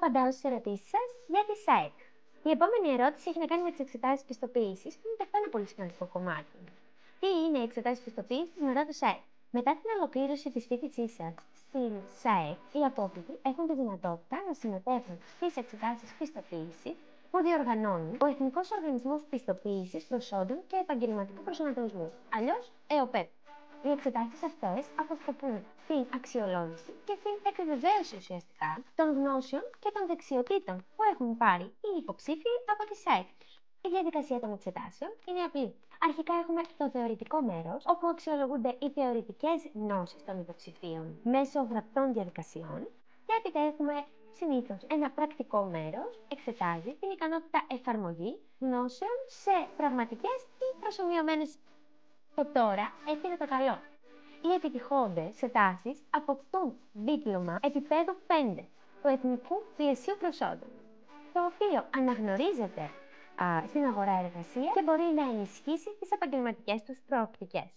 απαντάω στις ερωτήσεις σας για τη ΣΑΕΚ. Η επόμενη ερώτηση έχει να κάνει με τις εξετάσεις πιστοποίησης, που είναι το πάρα πολύ σημαντικό κομμάτι. Τι είναι οι εξετάσεις πιστοποίησης στην ώρα του ΣΑΕΚ? Μετά την ολοκλήρωση της φοιτησής σας στην ΣΑΕΚ, οι απόφοιτοι έχουν τη δυνατότητα να συμμετέχουν στις εξετάσεις πιστοποίησης που διοργανώνει ο Εθνικός Οργανισμός Πιστοποίησης Προσόντων και Επαγγελματικού Προσανατολισμού, αλλιώς ΕΟΠΕΠ. Οι εξετάσεις αυτές αποσκοπούν την αξιολόγηση και την επιβεβαίωση ουσιαστικά των γνώσεων και των δεξιοτήτων που έχουν πάρει οι υποψήφοι από τη ΣΑΕΚ. Η διαδικασία των εξετάσεων είναι απλή. Αρχικά έχουμε το θεωρητικό μέρος, όπου αξιολογούνται οι θεωρητικές γνώσεις των υποψηφίων μέσω γραπτών διαδικασιών, και έπειτα έχουμε συνήθως ένα πρακτικό μέρος, εξετάζει την ικανότητα εφαρμογή γνώσεων σε πραγματικές ή προσομοιωμένες. Το τώρα είναι το καλό. Οι επιτυχώντες εξετάσεις αποκτούν δίπλωμα επίπεδου 5 του Εθνικού Πλαισίου Προσόντων, το οποίο αναγνωρίζεται στην αγορά εργασίας και μπορεί να ενισχύσει τις επαγγελματικές τους προοπτικές.